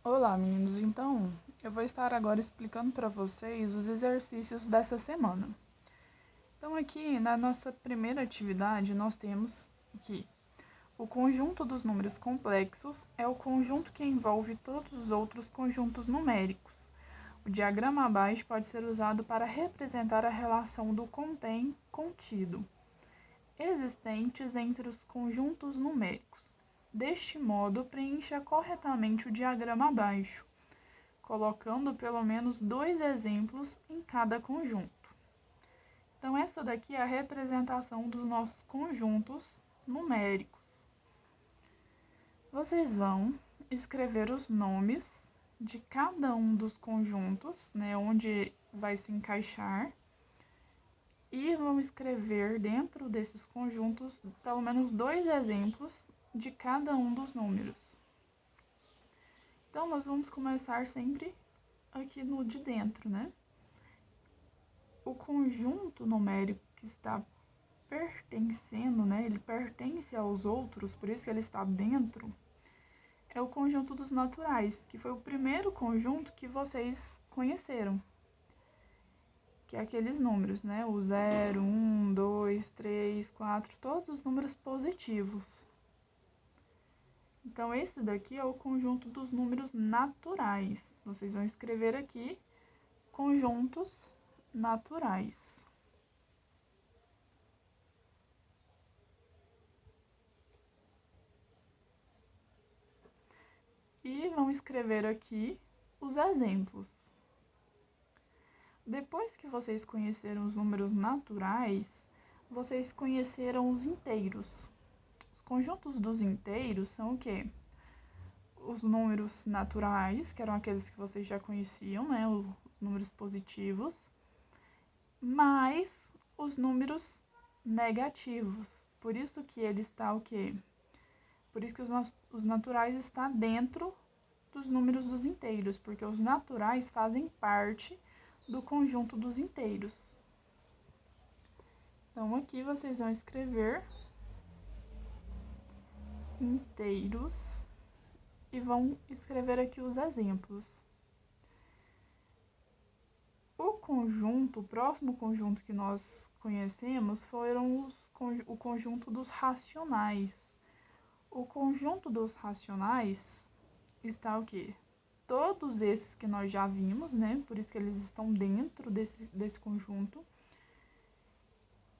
Olá, meninos. Então, eu vou estar agora explicando para vocês os exercícios dessa semana. Então, aqui na nossa primeira atividade, nós temos que o conjunto dos números complexos é o conjunto que envolve todos os outros conjuntos numéricos. O diagrama abaixo pode ser usado para representar a relação do contém-contido existentes entre os conjuntos numéricos. Deste modo, preencha corretamente o diagrama abaixo, colocando pelo menos 2 exemplos em cada conjunto. Então, essa daqui é a representação dos nossos conjuntos numéricos. Vocês vão escrever os nomes de cada um dos conjuntos, onde vai se encaixar, e vão escrever dentro desses conjuntos pelo menos 2 exemplos de cada um dos números. Então, nós vamos começar sempre aqui no de dentro, O conjunto numérico que está pertencendo, ele pertence aos outros, por isso que ele está dentro, é o conjunto dos naturais, que foi o primeiro conjunto que vocês conheceram, que é aqueles números, O 0, 1, 2, 3, 4, todos os números positivos. Então, esse daqui é o conjunto dos números naturais. Vocês vão escrever aqui conjuntos naturais. E vão escrever aqui os exemplos. Depois que vocês conheceram os números naturais, vocês conheceram os inteiros. Os conjuntos dos inteiros são o quê? Os números naturais, que eram aqueles que vocês já conheciam, os números positivos, mais os números negativos. Por isso que ele está o quê? Por isso que os naturais estão dentro dos números dos inteiros, porque os naturais fazem parte do conjunto dos inteiros. Então, aqui vocês vão escrever inteiros e vão escrever aqui os exemplos. O próximo conjunto que nós conhecemos foram o conjunto dos racionais. O conjunto dos racionais está o quê? Todos esses que nós já vimos, Por isso que eles estão dentro desse conjunto,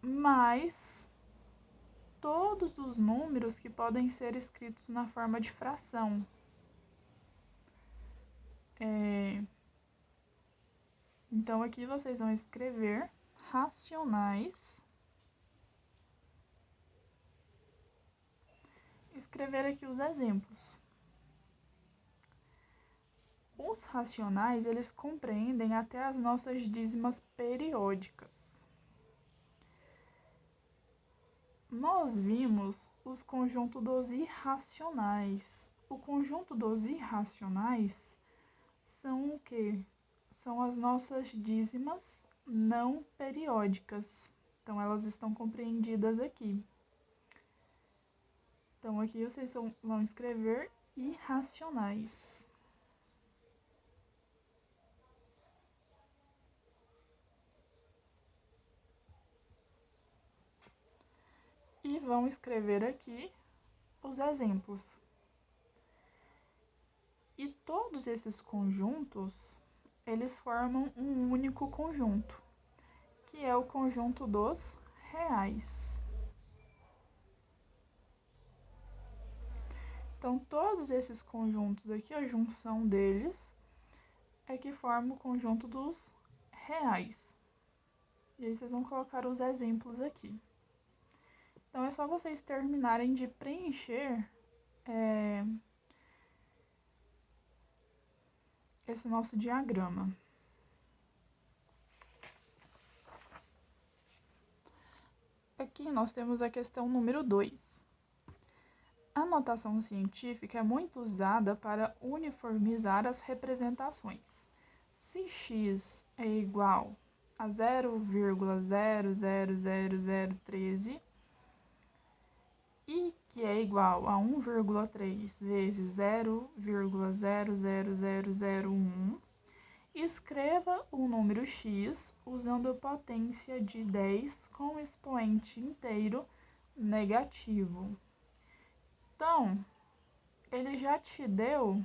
mais todos os números que podem ser escritos na forma de fração. Então, aqui vocês vão escrever racionais. Escrever aqui os exemplos. Os racionais, eles compreendem até as nossas dízimas periódicas. Nós vimos os conjuntos dos irracionais. O conjunto dos irracionais são o quê? São as nossas dízimas não periódicas. Então, elas estão compreendidas aqui. Então, aqui vocês vão escrever irracionais. E vão escrever aqui os exemplos. E todos esses conjuntos, eles formam um único conjunto, que é o conjunto dos reais. Então, todos esses conjuntos aqui, a junção deles, é que forma o conjunto dos reais. E aí, vocês vão colocar os exemplos aqui. Então, é só vocês terminarem de preencher esse nosso diagrama. Aqui nós temos a questão número 2. A notação científica é muito usada para uniformizar as representações. Se x é igual a 0,000013 e que é igual a 1,3 vezes 0,000001, escreva o número x usando a potência de 10 com expoente inteiro negativo. Então, ele já te deu,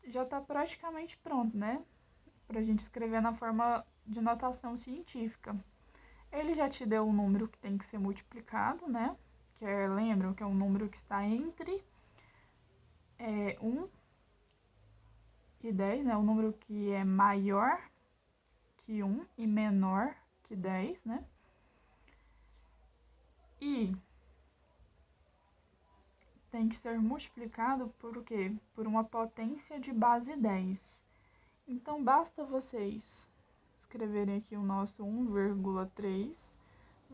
já está praticamente pronto, né? Para a gente escrever na forma de notação científica. Ele já te deu o número que tem que ser multiplicado, né? Lembram que é um número que está entre 1 e 10, né? O número que é maior que 1 e menor que 10, né? E tem que ser multiplicado por o quê? Por uma potência de base 10. Então, basta vocês escreverem aqui o nosso 1,3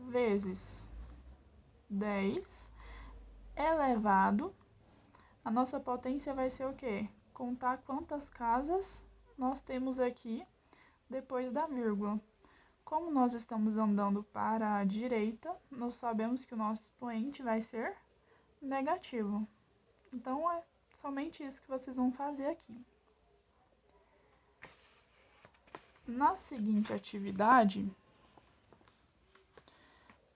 vezes 10 elevado. A nossa potência vai ser o quê? Contar quantas casas nós temos aqui depois da vírgula. Como nós estamos andando para a direita, nós sabemos que o nosso expoente vai ser negativo. Então, é somente isso que vocês vão fazer aqui. Na seguinte atividade,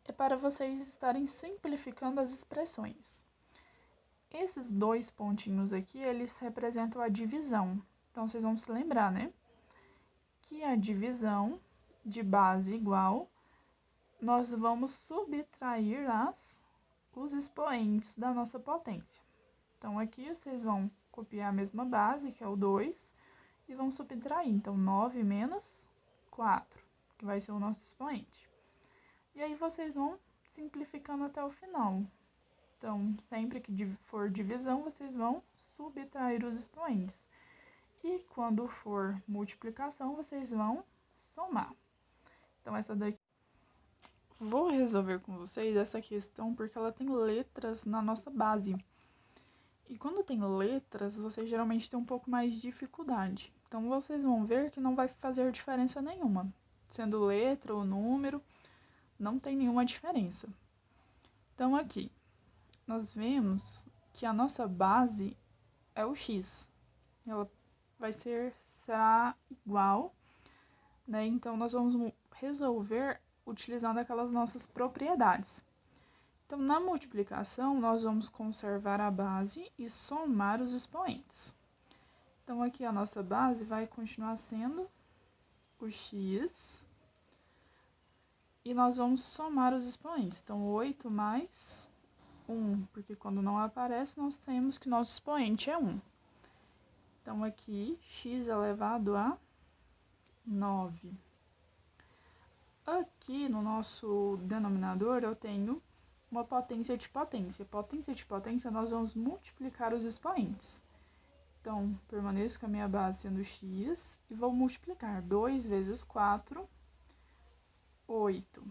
é para vocês estarem simplificando as expressões. Esses dois pontinhos aqui, eles representam a divisão. Então, vocês vão se lembrar, né? Que a divisão de base igual, nós vamos subtrair os expoentes da nossa potência. Então, aqui vocês vão copiar a mesma base, que é o 2, e vão subtrair. Então, 9 menos 4, que vai ser o nosso expoente. E aí, vocês vão simplificando até o final. Então, sempre que for divisão, vocês vão subtrair os expoentes. E quando for multiplicação, vocês vão somar. Então, essa daqui. Vou resolver com vocês essa questão porque ela tem letras na nossa base. E quando tem letras, vocês geralmente têm um pouco mais de dificuldade. Então, vocês vão ver que não vai fazer diferença nenhuma. Sendo letra ou número, não tem nenhuma diferença. Então, aqui, nós vemos que a nossa base é o x. Ela será igual, né? Então, nós vamos resolver utilizando aquelas nossas propriedades. Então, na multiplicação, nós vamos conservar a base e somar os expoentes. Então, aqui a nossa base vai continuar sendo o x. E nós vamos somar os expoentes. Então, 8 mais 1, porque quando não aparece, nós temos que nosso expoente é 1. Então, aqui, x elevado a 9. Aqui no nosso denominador, eu tenho uma potência de potência. Potência de potência, nós vamos multiplicar os expoentes. Então, permaneço com a minha base sendo x e vou multiplicar. 2 vezes 4, 8.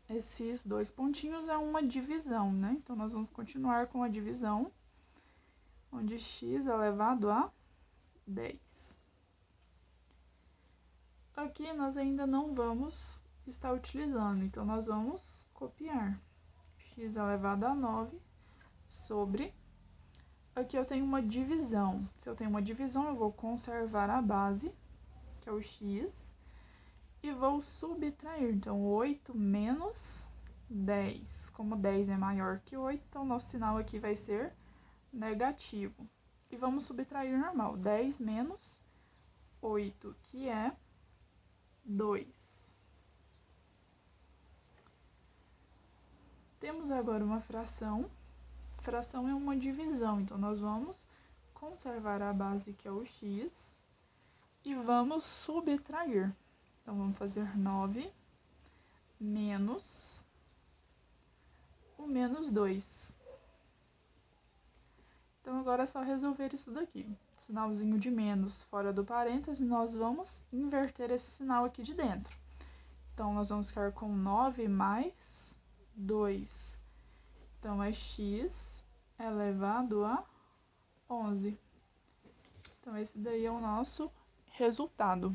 Esses dois pontinhos é uma divisão, né? Então, nós vamos continuar com a divisão, onde x elevado a 10. Aqui nós ainda não vamos estar utilizando, então nós vamos copiar x elevado a 9 sobre... Aqui eu tenho uma divisão. Se eu tenho uma divisão, eu vou conservar a base, que é o x, e vou subtrair. Então, 8 menos 10. Como 10 é maior que 8, então nosso sinal aqui vai ser negativo. E vamos subtrair normal. 10 menos 8, que é 2. Temos agora uma fração. Fração é uma divisão, então nós vamos conservar a base, que é o x, e vamos subtrair. Então, vamos fazer 9 menos o menos 2. Então, agora é só resolver isso daqui. Sinalzinho de menos fora do parêntese, nós vamos inverter esse sinal aqui de dentro. Então, nós vamos ficar com 9 mais 2. Então, é x elevado a 11. Então, esse daí é o nosso resultado.